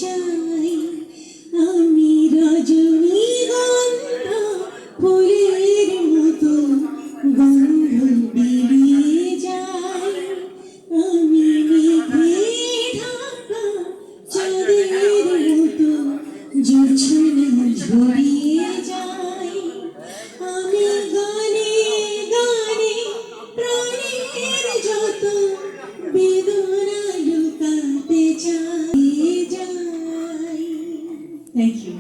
চাই আমি রজনীগন্ধা ফুলের মতো গন্ধ বেরিয়ে যাই আমি মেঘে ঢাকা চাঁদের মতো জোছনা ঝরিয়ে যাই আমি গানে গানে প্রাণের যত বেদনা লুকাতে চাই যাই। Thank you.